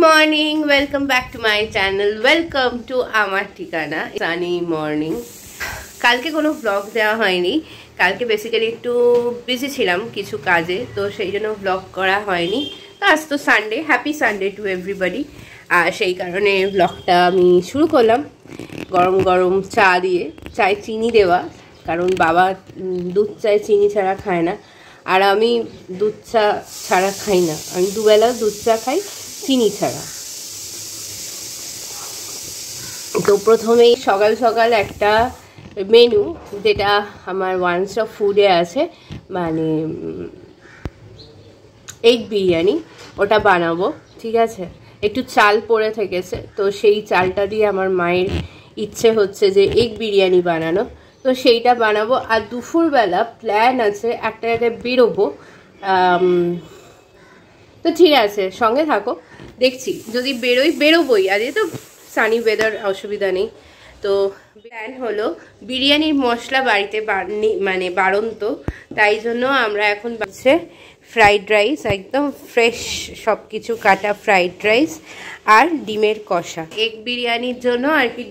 Morning, welcome back to my channel, welcome to আমার ঠিকানা sunny morning. কালকে কোনো ব্লগ দেওয়া হয়নি, কালকে বেসিক্যালি একটু বিজি ছিলাম কিছু কাজে, তো সেই জন্য ব্লগ করা হয়নি। তো আজ তো Sunday, happy Sunday to everybody. আর সেই কারণে ব্লগটা আমি শুরু করলাম গরম গরম চা দিয়ে, চায় চিনি দেওয়া, কারণ বাবা দুধ চায় চিনি ছাড়া খায় না, আর আমি দুধ চা ছাড়া খাই না, আমি দুবেলা দুধ চা খাই চিনি ছাড়া। তো প্রথমেই সকাল সকাল একটা মেনু যেটা আমার ওয়ান স্টপ ফুডে আছে, মানে এগ বিরিয়ানি, ওটা বানাবো। ঠিক আছে, একটু চাল পড়ে থেকেছে, তো সেই চালটা দিয়ে আমার মায়ের ইচ্ছে হচ্ছে যে এগ বিরিয়ানি বানানো, তো সেইটা বানাবো। আর দুপুরবেলা প্ল্যান আছে একটা জায়গায় বেরোবো, তো ঠিক আছে সঙ্গে থাকো, দেখছি যদি বেরোবোই, আজকে তো সানি ওয়েদার, অসুবিধা নেই। তো প্ল্যান হলো বিরিয়ানির মশলা বাড়িতে মানে বাড়ন্ত, তাই জন্য আমরা এখন বাড়ছে ফ্রাইড রাইস, একদম ফ্রেশ সব কিছু কাটা ফ্রাইড রাইস আর ডিমের কষা। এগ বিরিয়ানির জন্য আর কি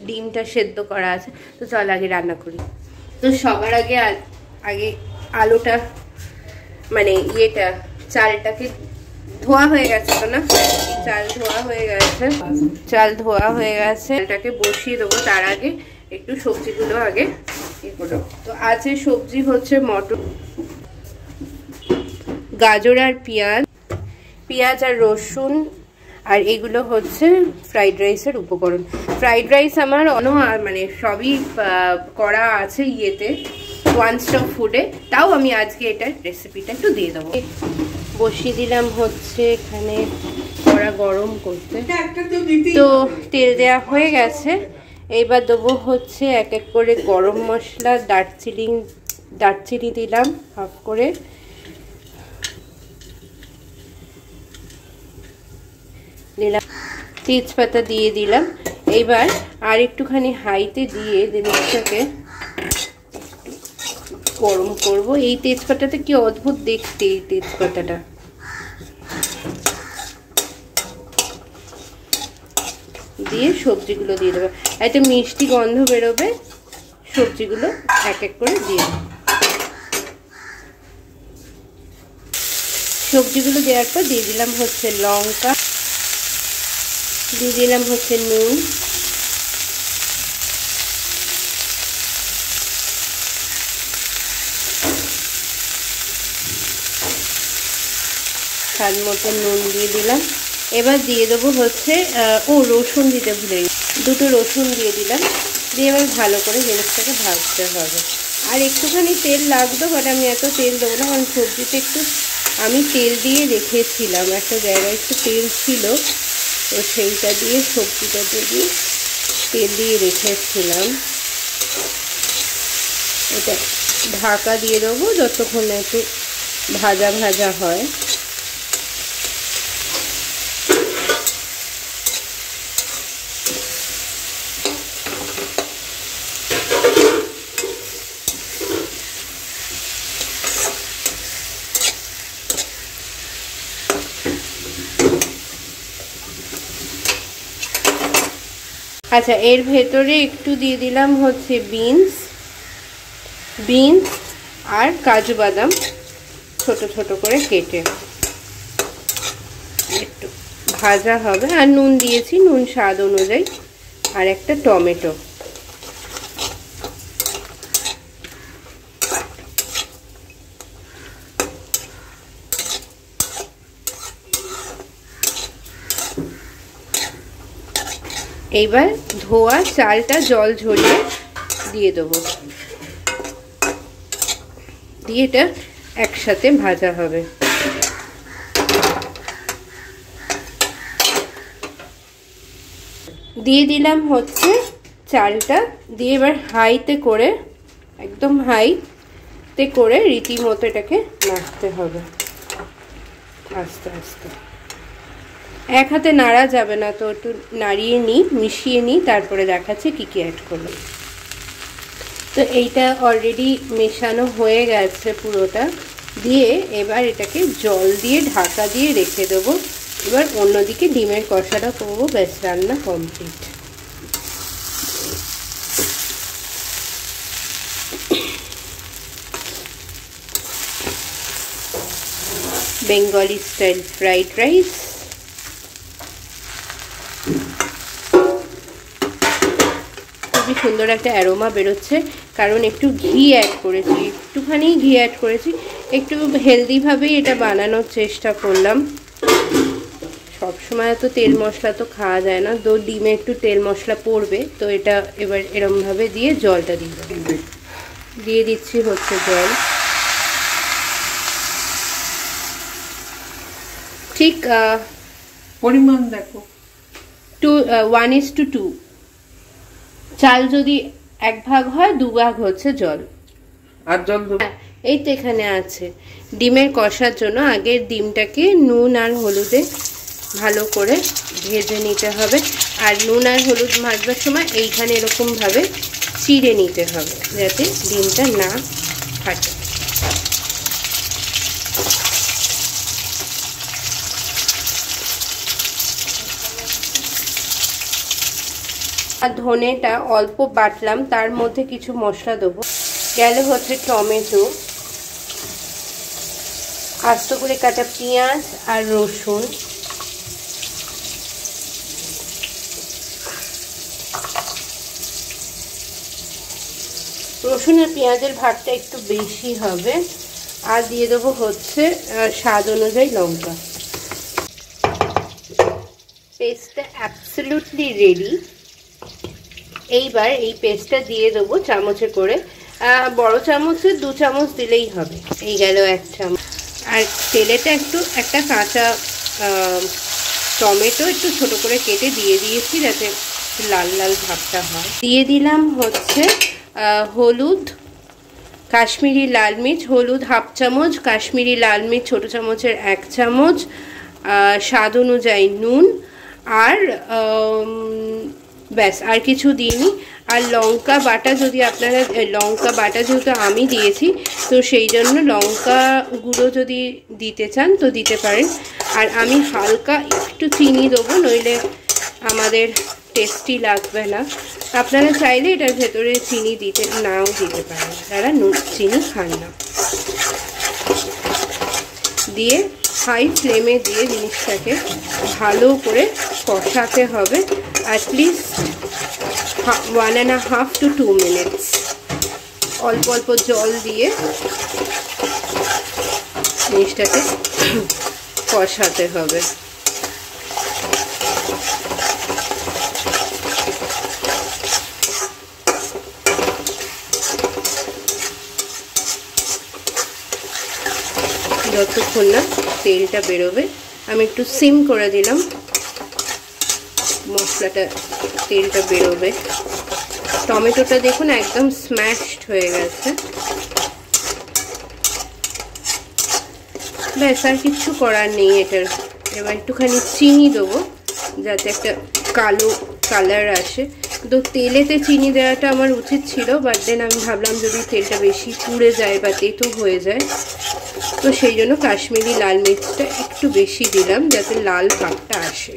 ডিমটা সেদ্ধ করা আছে, তো চল আগে রান্না করি। তো সবার আগে আলুটা মানে চালটাকে ধোয়া হয়ে গেছে, তো না চাল ধোয়া হয়ে গেছে, চালটাকে বসিয়ে দেবো। তার আগে একটু সবজিগুলো আগে করবো। তো আছে সবজি হচ্ছে মটর, গাজর আর পেঁয়াজ আর রসুন, আর এগুলো হচ্ছে ফ্রাইড রাইসের উপকরণ। ফ্রাইড রাইস আমার মানে সবই করা আছে ইয়েতে, ওয়ান স্টপ ফুডে, তাও আমি আজকে এটার রেসিপিটা একটু দিয়ে দেবো। বসিয়ে দিলাম হচ্ছে এখানে কড়া গরম করতে, তো তেল দেওয়া হয়ে গেছে। এইবার দেবো হচ্ছে এক এক করে গরম মশলা, দারচিনি দিলাম হাফ করে, দিলাম তেজপাতা দিয়ে দিলাম। এইবার আর একটুখানি হাইতে দিয়ে জিনিসটাকে গরম করব। এই তেজপাতাটা কি অদ্ভুত দেখতে, এই তেজপাতাটা দিয়ে সবজিগুলো দিয়ে দেবো, একটা মিষ্টি গন্ধ বেরোবে, সবজিগুলো এক এক করে দিয়ে দেবো। সবজিগুলো দেওয়ার পর দিয়ে দিলাম হচ্ছে লঙ্কা, দিয়ে দিলাম হচ্ছে নুন, স্বাদ মতো নুন দিয়ে দিলাম। এবার দিয়ে দেবো হচ্ছে রসুন দিতে ভুলে গেছি, দুটো রসুন দিয়ে দিলাম। দিয়ে এবার ভালো করে জিনিসটাকে ভাজতে হবে। আর একটুখানি তেল লাগতো, বাট আমি এত তেল দেবো না, কারণ সবজিতে একটু আমি তেল দিয়ে রেখেছিলাম, একটা জায়গায় একটু তেল ছিল, তো সেইটা দিয়ে সবজিটা দিয়ে তেল দিয়ে রেখেছিলাম। এটা ঢাকা দিয়ে দেবো যতক্ষণ না একটু ভাজা ভাজা হয়। আচ্ছা, এর ভেতরে একটু দিয়ে দিলাম হচ্ছে বিনস আর কাজু বাদাম ছোট ছোট করে কেটে, একটু ভাজা হবে। আর নুন দিয়েছি, নুন স্বাদ অনুযায়ী, আর একটা টমেটো। এইবার ধোয়া চালটা জল ঝরিয়ে দিয়ে দেবো, দিয়ে এটা একসাথে ভাজা হবে। দিয়ে দিলাম হচ্ছে চালটা, দিয়ে এবার হাইতে করে, একদম হাইতে করে রীতিমতো এটাকে নাড়তে হবে আস্তে আস্তে। এক হাতে নাড়া যাবে না, তো একটু নাড়িয়ে নিই, মিশিয়ে নিই, তারপরে দেখাচ্ছি কি কি অ্যাড করলাম। তো এইটা অলরেডি মেশানো হয়ে গেছে পুরোটা, দিয়ে এবার এটাকে জল দিয়ে ঢাকা দিয়ে রেখে দেবো এবার অন্যদিকে ডিমের কষাটা করবো, ব্যাস রান্না complete. Bengali style fried rice. খুবই সুন্দর একটা অ্যারোমা বেরোচ্ছে, কারণ একটু ঘি অ্যাড করেছি, একটুখানি ঘি অ্যাড করেছি, একটু হেলদিভাবেই এটা বানানোর চেষ্টা করলাম। সবসময় তো তেল মশলা তো খাওয়া যায় না, তো ডিমে একটু তেল মশলা পড়বে, তো এটা এবার এরমভাবে দিয়ে জলটা দিয়ে দিচ্ছি হচ্ছে জল। ঠিক পরিমাণ দেখো 1:2। চাল যদি 1 ভাগ হয় 2 ভাগ হচ্ছে জল। আর জল দেবো, এই তো এখানে আছে। ডিমের কষার জন্য আগে ডিমটাকে নুন আর হলুদে ভালো করে ভেজে নিতে হবে, আর নুন আর হলুদ ভাজবার সময় এইখানে এরকমভাবে চিড়ে নিতে হবে যাতে ডিমটা না ফাটে। আর ধনেটা অল্প বাটলাম, তার মধ্যে কিছু মশলা দেবো। গেল হচ্ছে টমেটো, আস্ত করে কাটা পেঁয়াজ আর রসুন, রসুন আর পেঁয়াজের ভাতটা একটু বেশি হবে। আর দিয়ে দেবো হচ্ছে স্বাদ অনুযায়ী লঙ্কা। পেস্টটা অ্যাবসলিউটলি রেডি। এইবার এই পেস্টটা দিয়ে দেবো চামচে করে, বড় চামচে 2 চামচ দিলেই হবে। এই গেল 1 চামচ। আর তেলেটা একটা কাঁচা টমেটো একটু ছোট করে কেটে দিয়ে দিয়েছি যাতে লাল লাল ভাবটা হয়। দিয়ে দিলাম হচ্ছে হলুদ, কাশ্মীরি লাল মির্চ, হলুদ 1/2 চামচ, কাশ্মীরি লাল মির্চ ছোট চামচের 1 চামচ, স্বাদ অনুযায়ী নুন, আর ব্যাস আর কিছু দিইনি। আর লঙ্কা বাটা যদি আপনারা, লঙ্কা বাটা যেহেতু আমি দিয়েছি তো সেই জন্য লঙ্কা গুঁড়ো যদি দিতে চান তো দিতে পারেন। আর আমি হালকা একটু চিনি দেবো, নইলে আমাদের টেস্টি লাগবে না। আপনারা চাইলে এটার ভেতরে চিনি নাও দিতে পারেন, যারা চিনি খান না। দিয়ে হাই ফ্লেমে দিয়ে জিনিসটাকে ভালো করে কষাতে হবে, অ্যাটলিস্ট 1.5 to 2 মিনিটস। অল্প অল্প জল দিয়ে জিনিসটাকে কষাতে হবে। যতক্ষণ না তেলটা বেরোবে। আমি একটু সিম করে দিলাম, মশলাটা তেলটা বেরোবে। টমেটোটা দেখুন একদম স্ম্যাশড হয়ে গেছে। ব্যাস আর কিচ্ছু করার নেই এটার। এবার একটুখানি চিনি দেবো যাতে একটা কালো কালার আসে। তো তেলেতে চিনি দেওয়াটা আমার উচিত ছিল, বাট দেন আমি ভাবলাম যদি তেলটা বেশি পুড়ে যায় বা তেতো হয়ে যায়, তো সেই জন্য কাশ্মীরি লাল মির্চটা একটু বেশি দিলাম যাতে লাল ভাবটা আসে।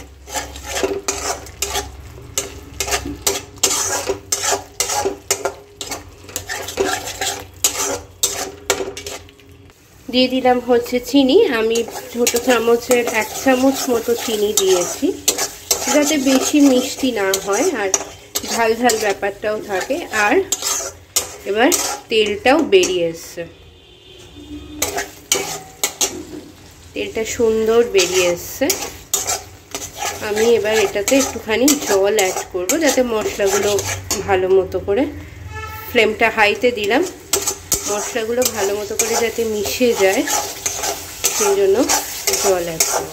দিয়ে দিলাম হচ্ছে চিনি। আমি ছোট চামচের 1 চামচ মতো চিনি দিয়েছি যাতে বেশি মিষ্টি না হয় আর ঝাল ঝাল ব্যাপারটাও থাকে। আর এবার তেলটাও বেরিয়ে এসছে, তেলটা সুন্দর বেরিয়ে এসছে। আমি এবার এটাতে একটুখানি জল অ্যাড করব যাতে মশলাগুলো ভালো মতো করে, ফ্লেমটা হাইতে দিলাম, মশলাগুলো ভালো মতো করে যাতে মিশে যায় সেই জন্য জল অ্যাড করব।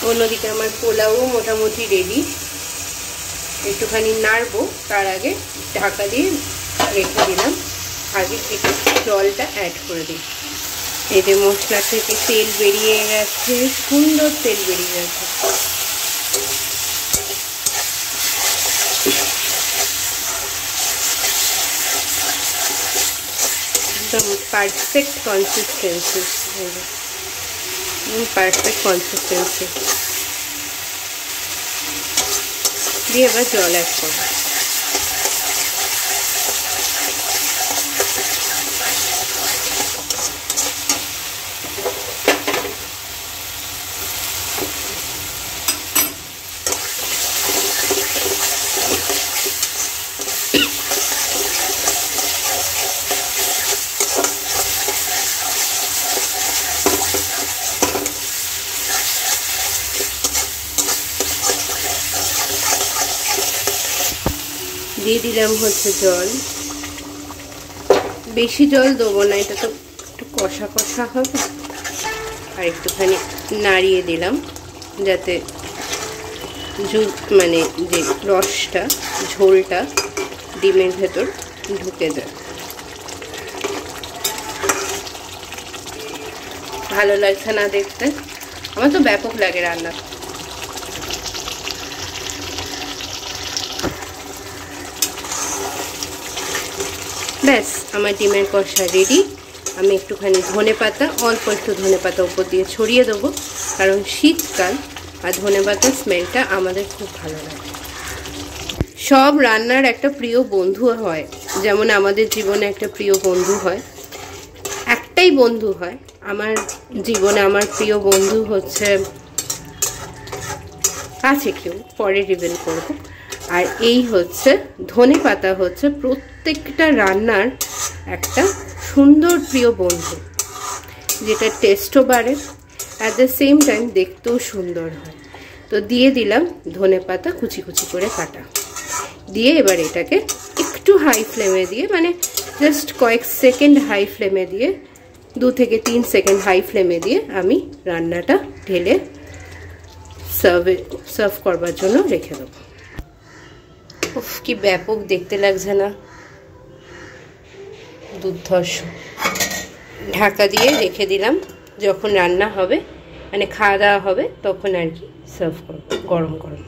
অন্যদিকে আমার পোলাও মোটামুটি রেডি। একটুখানি নাড়বো, তার আগে ঢাকা দিয়ে রেখে দিলাম। আগে একটু জলটা অ্যাড করে দিই। এতে মশলা থেকে তেল বেরিয়ে গেছে, সুন্দর তেল বেরিয়ে গেছে। একদম পারফেক্ট কনসিস্টেন্সি, পারফেক্ট কনসিস্টেন্সি দিয়ে এবার জল অ্যাড করবো। দিয়ে দিলাম হচ্ছে জল, বেশি জল দেবো না, এটা তো একটু কষা কষা হবে। আর একটুখানি নাড়িয়ে দিলাম যাতে মানে যে রসটা, ঝোলটা ডিমের ভেতর ঢুকে যায়। ভালো লাগছে না দেখতে? আমার তো ব্যাপক লাগে রান্না। ব্যাস আমার ডিমের কষা রেডি। আমি একটুখানি ধনেপাতা, অল্প একটু ধনেপাতা উপর দিয়ে ছড়িয়ে দেবো, কারণ শীতকাল আর ধনেপাতার স্মেলটা আমাদের খুব ভালো লাগে। সব রান্নার একটা প্রিয় বন্ধু হয়, যেমন আমাদের জীবনে একটা প্রিয় বন্ধু হয়, একটাই বন্ধু হয় আমার জীবনে। আমার প্রিয় বন্ধু হচ্ছে, আছে কেউ, পরে রিভিল করব। আর এই হচ্ছে ধনেপাতা, হচ্ছে প্রত্যেকটা রান্নার একটা সুন্দর প্রিয় বন্ধু, যেটা টেস্টও বাড়ে, অ্যাট দ্য সেম টাইম দেখতেও সুন্দর হয়। তো দিয়ে দিলাম ধনেপাতা কুচি কুচি করে কাটা, দিয়ে এবার এটাকে একটু হাই ফ্লেমে দিয়ে, মানে জাস্ট কয়েক সেকেন্ড হাই ফ্লেমে দিয়ে, 2 থেকে 3 সেকেন্ড হাই ফ্লেমে দিয়ে আমি রান্নাটা ঢেলে সার্ভ করবার জন্য রেখে দেবো। উফ, কি ব্যাপক দেখতে লাগছে না? দুর্ধর্ষ। ঢাকা দিয়ে রেখে দিলাম, যখন রান্না হবে, মানে খাওয়া দাওয়া হবে, তখন আর কি সার্ভ করব গরম গরম।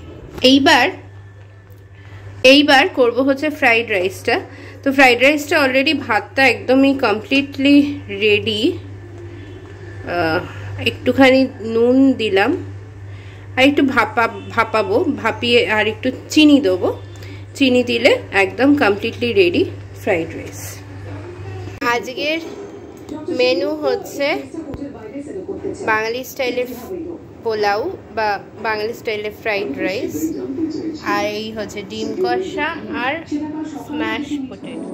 এইবার করব হচ্ছে ফ্রাইড রাইসটা। তো ফ্রাইড রাইসটা অলরেডি, ভাতটা একদমই কমপ্লিটলি রেডি। একটুখানি নুন দিলাম, আর একটু ভাপাবো, ভাপিয়ে আর একটু চিনি দেবো। চিনি দিলে একদম কমপ্লিটলি রেডি ফ্রাইড রাইস। আজকের মেনু হচ্ছে বাঙালি স্টাইলের পোলাও বা বাঙালি স্টাইলের ফ্রাইড রাইস, আর এই হচ্ছে ডিম কষা আর স্ম্যাশ পটেটো।